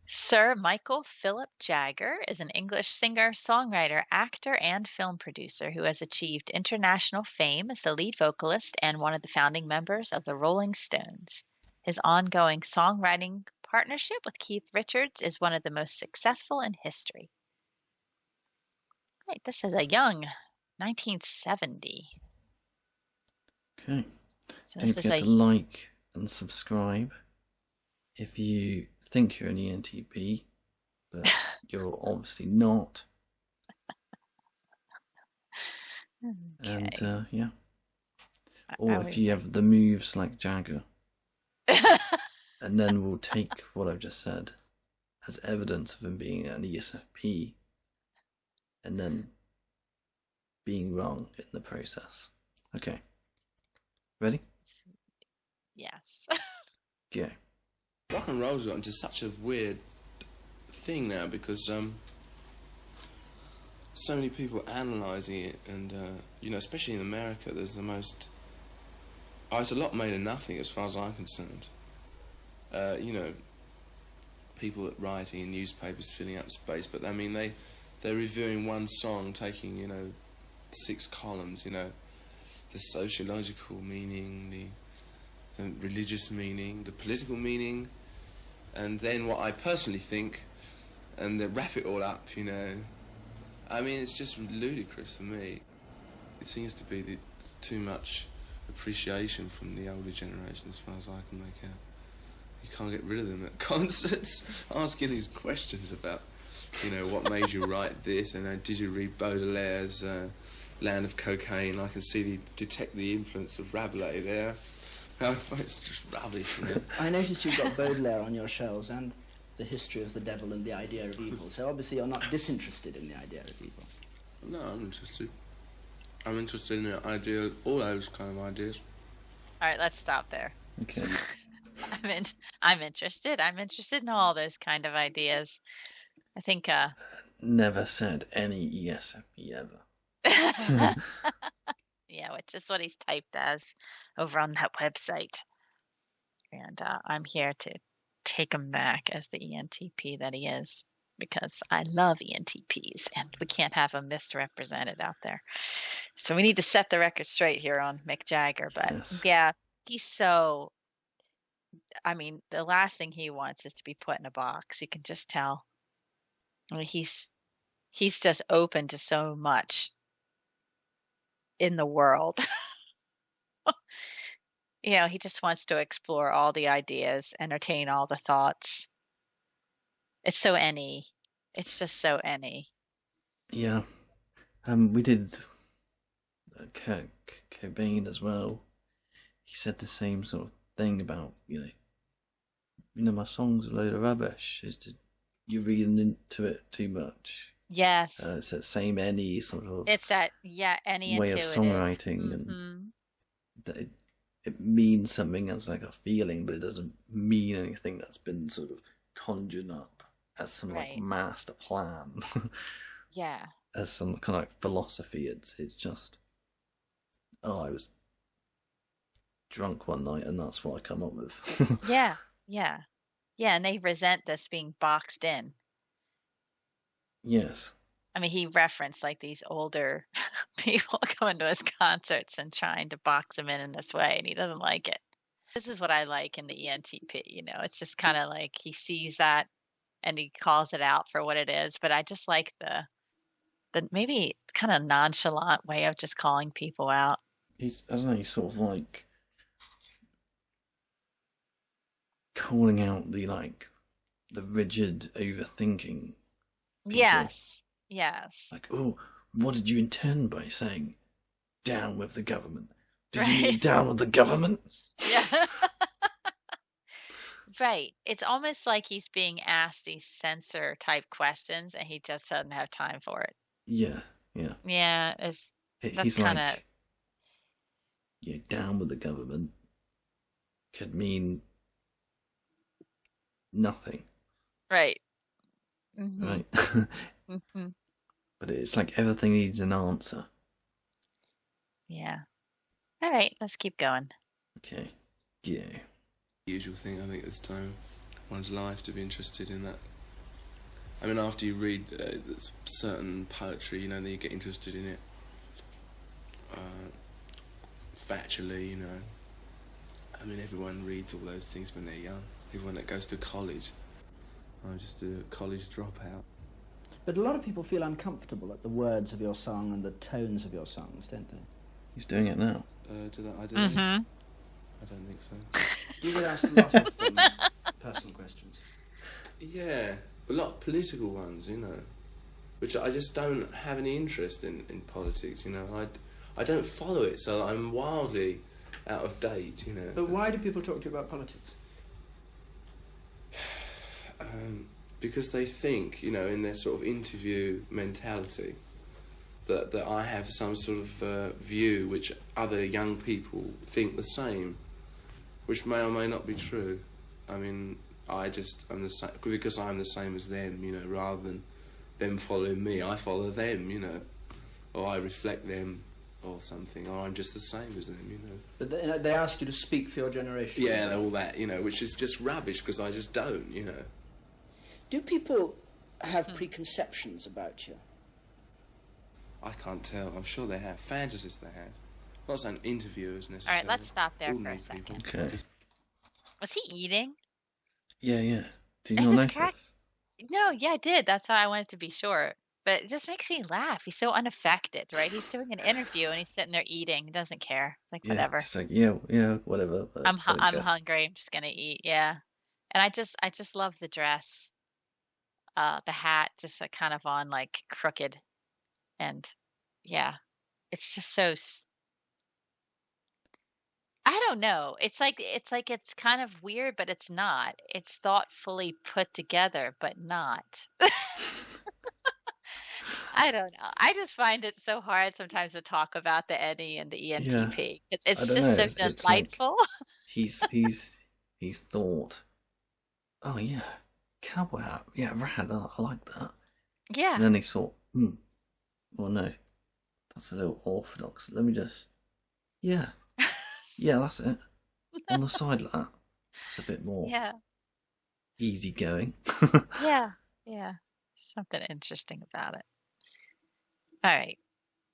Sir Michael Philip Jagger is an English singer, songwriter, actor, and film producer who has achieved international fame as the lead vocalist and one of the founding members of the Rolling Stones. His ongoing songwriting partnership with Keith Richards is one of the most successful in history. Right, this is a young 1970. Okay. So Don't this is forget to a like and subscribe if you think you're an ENTP, but you're obviously not. And okay. yeah. I Or if you have the moves like Jagger. And then we'll take what I've just said as evidence of him being an ESFP and then being wrong in the process. Okay. Ready? Yes. Go. Rock and roll's gotten to such a weird thing now because so many people analysing it, and especially in America, there's the most. Oh, it's a lot made of nothing as far as I'm concerned. People writing in newspapers filling up space, but I mean they're reviewing one song, taking 6 columns. The sociological meaning, the religious meaning, the political meaning, and then what I personally think, and they wrap it all up, I mean, it's just ludicrous for me. It seems to be too much appreciation from the older generation as far as I can make out. You can't get rid of them at concerts, asking these questions about, what made you write this, and did you read Baudelaire's Land of Cocaine? I can detect the influence of Rabelais there. It's just rubbish, I noticed you've got Baudelaire on your shelves and The History of the Devil and the Idea of Evil, so obviously you're not disinterested in the idea of evil. No, I'm interested. I'm interested in the idea, all those kind of ideas. All right, let's stop there. Okay. I'm interested. I'm interested in all those kind of ideas. I think Never said any ESFP ever. yeah, which is what he's typed as over on that website. And I'm here to take him back as the ENTP that he is, because I love ENTPs and we can't have them misrepresented out there. So we need to set the record straight here on Mick Jagger. But Yes. yeah, he's so, I mean, the last thing he wants is to be put in a box. You can just tell. I mean, he's just open to so much in the world. He just wants to explore all the ideas, entertain all the thoughts. It's so any. It's just so any. Yeah. We did Kurt Cobain as well. He said the same sort of thing about, my song's a load of rubbish. You're reading into it too much. Yes. It's that same any sort of. It's that any way of songwriting, and it means something as like a feeling, but it doesn't mean anything that's been sort of conjured up as some like master plan. Yeah. As some kind of like philosophy. It's just, I was drunk one night and that's what I come up with. Yeah. And they resent this being boxed in. Yes. I mean, he referenced like these older people coming to his concerts and trying to box him in this way, and he doesn't like it. This is what I like in the ENTP. It's just kind of like he sees that and he calls it out for what it is. But I just like the maybe kind of nonchalant way of just calling people out. I don't know, he's sort of like calling out the rigid overthinking people. Yes. Like, what did you intend by saying down with the government? Did you mean down with the government? Yeah. Right. It's almost like he's being asked these censor type questions and he just doesn't have time for it. Yeah. Yeah, he's kind of down with the government could mean nothing. Right. Mm-hmm. Right. Mm-hmm. But it's like everything needs an answer. Yeah. All right, let's keep going. Okay. Yeah. Usual thing, I think, this time, one's life to be interested in that I mean, after you read certain poetry, you know, then you get interested in it factually, you know. I mean, everyone reads all those things when they're young. Everyone that goes to college. I'm just a college dropout. But a lot of people feel uncomfortable at the words of your song and the tones of your songs, don't they? He's doing it now. I don't think so. You get asked a lot of personal questions. Yeah, a lot of political ones, you know, which I just don't have any interest in politics, you know. I don't follow it, so I'm wildly out of date, you know. But why do people talk to you about politics? Because they think, you know, in their sort of interview mentality, that I have some sort of view which other young people think the same, which may or may not be true. I mean, I'm the same because I'm the same as them, you know, rather than them following me. I follow them, you know, or I reflect them or something, or I'm just the same as them, you know. But they ask you to speak for your generation. Yeah, all that, you know, which is just rubbish because I just don't, you know. Do people have preconceptions about you? I can't tell. I'm sure they have. Fantasies they have. Not saying interviewers All necessarily. right, let's stop there for a Ordinary second. people. Okay. Was he eating? Yeah, yeah. Did It you not just notice? No, yeah, I did. That's why I wanted to be sure. But it just makes me laugh. He's so unaffected, right? He's doing an interview and he's sitting there eating. He doesn't care. It's like, Yeah, whatever. just like, yeah, whatever. But I'm I don't care. hungry. I'm just gonna eat. Yeah. And I just love the dress. The hat just kind of on like crooked, and yeah, it's just so. I don't know. It's kind of weird, but it's not. It's thoughtfully put together, but not. I don't know. I just find it so hard sometimes to talk about the NE and the Yeah, ENTP. It's I don't just know. so It's like delightful. he's thought, oh yeah, cowboy hat, yeah, rad. I like that. Yeah. And then he thought, well no, that's a little orthodox. Let me just, yeah, that's it. On the side of that, it's a bit more Yeah. easygoing. Yeah. Yeah. Something interesting about it. All right.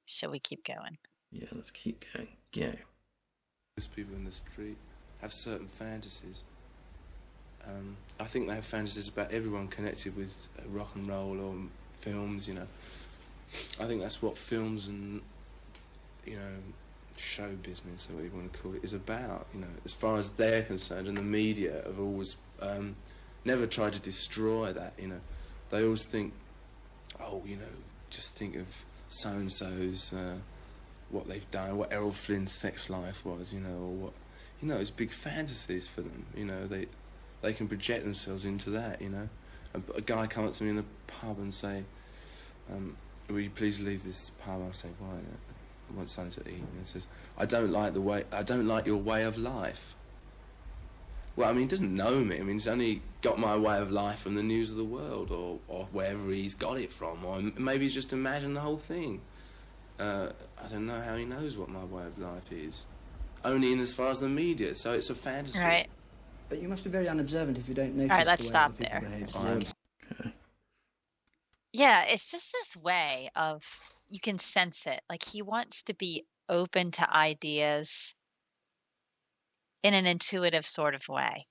Shall we keep going? Yeah, let's keep going. Go. Most people in the street have certain fantasies. I think they have fantasies about everyone connected with rock and roll or films, you know. I think that's what films and, you know, show business, or what you want to call it, is about, you know, as far as they're concerned. And the media have always never tried to destroy that, you know. They always think, oh, you know, just think of so-and-so's, what they've done, what Errol Flynn's sex life was, you know, or what, you know, it's big fantasies for them, you know. They can project themselves into that, you know. A guy come up to me in the pub and say, will you please leave this pub? I'll say, why? I want something to eat. And he says, I don't like your way of life. Well, I mean, he doesn't know me. I mean, he's only got my way of life from the news of the world, or wherever he's got it from, or maybe he's just imagined the whole thing. I don't know how he knows what my way of life is. Only in as far as the media, so it's a fantasy. Right. But you must be very unobservant if you don't notice All right, let's the way stop other people there. behave. for a So second. Okay. Yeah, it's just this way of, you can sense it. Like he wants to be open to ideas in an intuitive sort of way.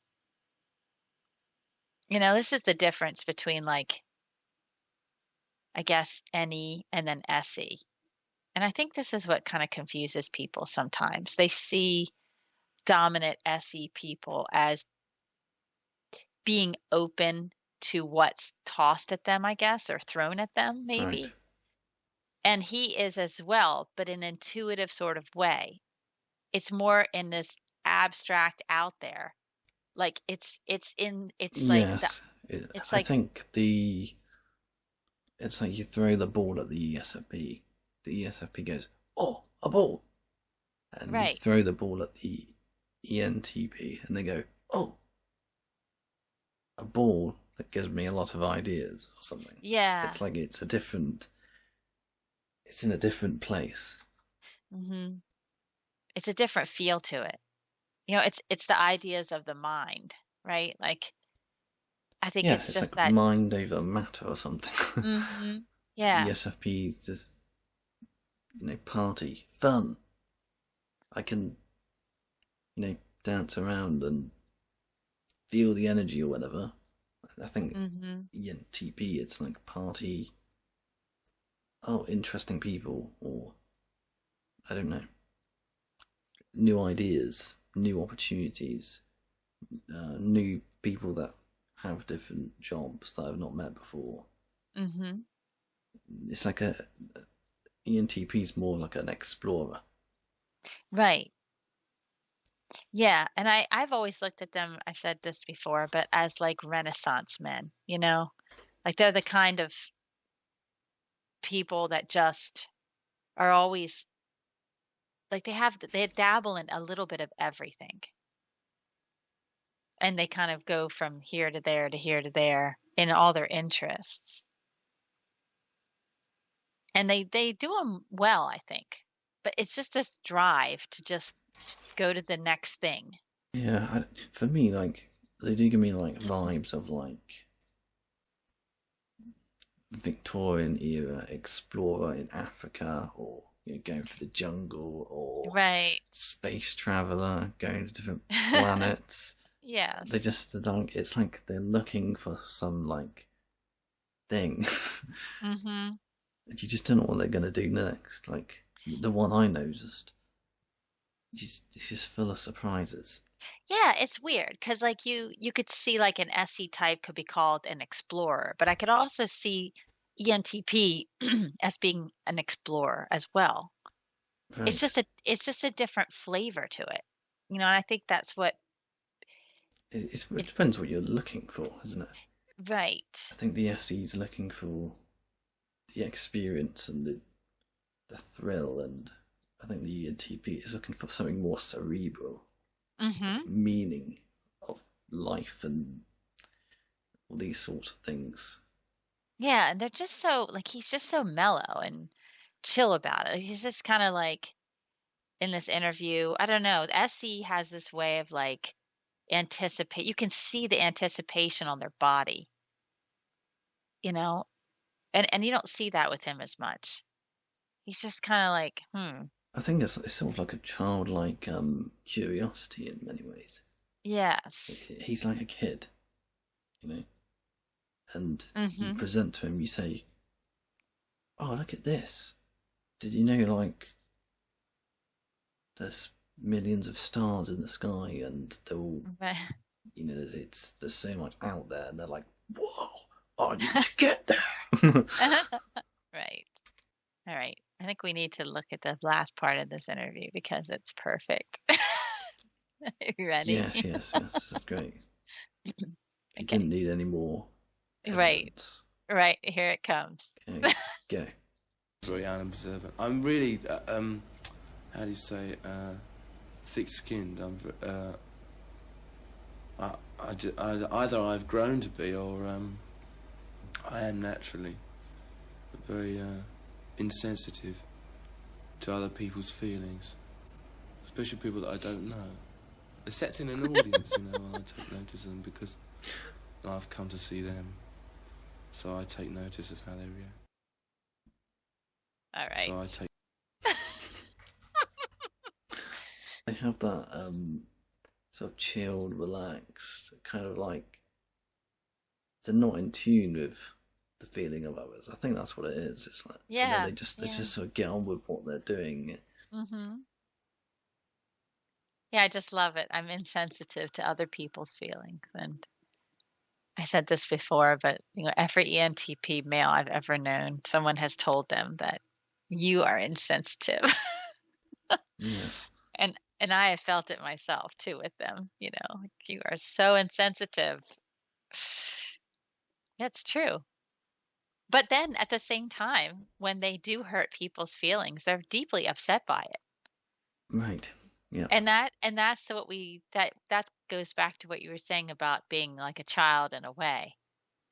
You know, this is the difference between, like, I guess, NE and then SE. And I think this is what kind of confuses people sometimes. They see dominant SE people as being open to what's tossed at them, I guess, or thrown at them, maybe. Right. And he is as well, but in an intuitive sort of way. It's more in this abstract out there. Like it's like Yes. it's I like think it's like you throw the ball at the ESFP. The ESFP goes, oh, a ball. And you right. throw the ball at the ENTP and they go, oh, a ball that gives me a lot of ideas or something. Yeah. It's like it's in a different place. Mm-hmm. It's a different feel to it. You know, it's the ideas of the mind, right? Like I think Yeah, it's it's just like that. mind over matter or something. Hmm. Yeah. ESFP is just, party, fun. I can, dance around and feel the energy or whatever. I think Hmm. ENTP, it's like party, interesting people, or I don't know, new ideas, new opportunities, new people that have different jobs that I've not met before. Hmm. It's like ENTP is more like an explorer. Right. Yeah. And I've always looked at them, I've said this before, but as like Renaissance men, like they're the kind of people that just are always like they dabble in a little bit of everything. And they kind of go from here to there to here to there in all their interests. And they do them well, I think. But it's just this drive to just go to the next thing. Yeah, for me, like they do give me like vibes of like Victorian era explorer in Africa, or going for the jungle, or Right. space traveler going to different planets. Yeah. They just like it's like they're looking for some like thing. Mhm. You just don't know what they're gonna do next. Like the one I know, it's just full of surprises. Yeah, it's weird because like you could see like an SE type could be called an explorer, but I could also see ENTP as being an explorer as well. Right. It's just a different flavor to it. And I think that's what It it depends what you're looking for, isn't it? right. I think the SE is looking for the experience and the thrill, and I think the ENTP is looking for something more cerebral, Mhm. like meaning of life and all these sorts of things. Yeah, and they're just so like he's just so mellow and chill about it. He's just kind of like in this interview, I don't know, the SE has this way of like anticipate. You can see the anticipation on their body, you know? And you don't see that with him as much. He's just kind of like, I think it's sort of like a childlike curiosity in many ways. yes. He's like a kid, you know, and you Mhm. present to him, you say, "Oh, look at this! Did you know like there's millions of stars in the sky, and they're all, there's so much out there," and they're like, "Whoa, I need to get there." Right. All right. I think we need to look at the last part of this interview because it's perfect. You ready? Yes, that's great. You Okay. didn't need any more Right. evidence. Right. Here it comes. Okay, go. Very unobservant. I'm really, how do you say, thick-skinned. Either I've grown to be, or I am naturally very insensitive to other people's feelings, especially people that I don't know, except in an audience, when I take notice of them, because I've come to see them, so I take notice of how they react. All right. So I take. They have that sort of chilled, relaxed, kind of like they're not in tune with the feeling of others. I think that's what it is. It's like, and then Yeah. they just sort of get on with what they're doing. Mhm. Yeah, I just love it. I'm insensitive to other people's feelings. And I said this before, but every ENTP male I've ever known, someone has told them that you are insensitive. Yes. And I have felt it myself too with them, like you are so insensitive. It's true. But then at the same time, when they do hurt people's feelings, they're deeply upset by it. Right. Yeah. And that's that goes back to what you were saying about being like a child in a way.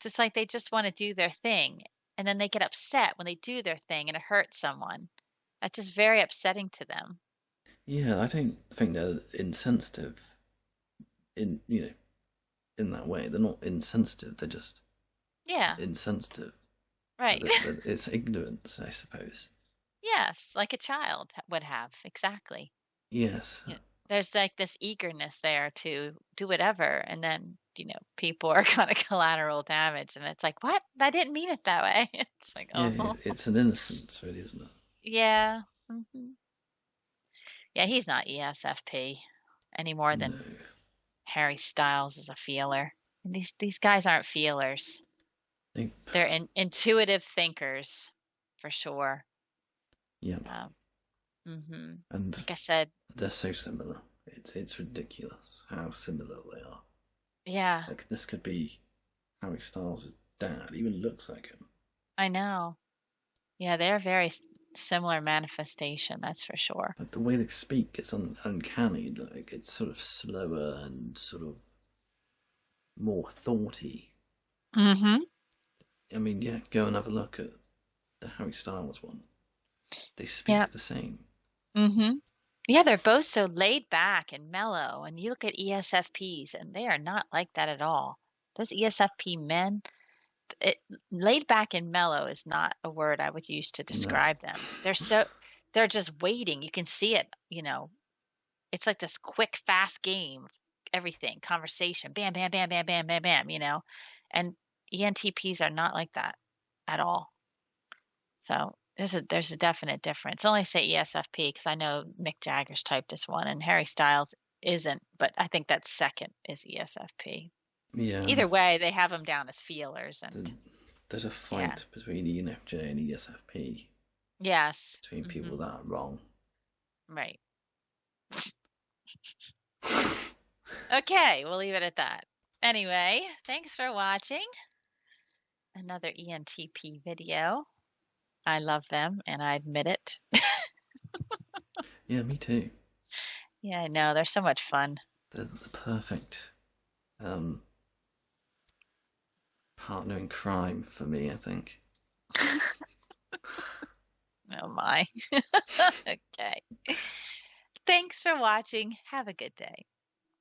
It's like they just want to do their thing, and then they get upset when they do their thing and it hurts someone. That's just very upsetting to them. Yeah, I don't think they're insensitive in that way. They're not insensitive. They're just Yeah, insensitive. right. It's ignorance, I suppose. Yes, like a child would have. Exactly. Yes. Yeah. There's like this eagerness there to do whatever, and then, people are kind of collateral damage, and it's like, what? I didn't mean it that way. It's like, Yeah, oh, it's an innocence, really, isn't it? yeah. Yeah, he's not ESFP any more No. than Harry Styles is a feeler. And these guys aren't feelers. They're intuitive thinkers, for sure. Yeah. And Like I said, they're so similar. It's ridiculous how similar they are. yeah, Like, this could be Harry Styles' dad. Even looks like him. I know. Yeah, they're very similar manifestation, that's for sure. Like, the way they speak, it's uncanny. Like, it's sort of slower and sort of more thoughty. Mm-hmm. I mean, yeah, go and have a look at the Harry Styles one. They speak the same. Mm-hmm. Yeah, they're both so laid back and mellow. And you look at ESFPs, and they are not like that at all. Those ESFP men, laid back and mellow is not a word I would use to describe them. They're just waiting. You can see it, it's like this quick, fast game, everything, conversation, bam, bam, bam, bam, bam, bam, bam, and ENTPs are not like that at all. So there's a definite difference. I only say ESFP because I know Mick Jagger's typed this one, and Harry Styles isn't, but I think that second is ESFP. Yeah. Either way, they have them down as feelers, and there's a fight between ENFJ and ESFP. Yes. Between people that are wrong. Right. Okay, we'll leave it at that. Anyway, thanks for watching another ENTP video. I love them, and I admit it. Yeah, me too. Yeah, I know. They're so much fun. They're the perfect partner in crime for me, I think. Oh my. Okay. Thanks for watching. Have a good day.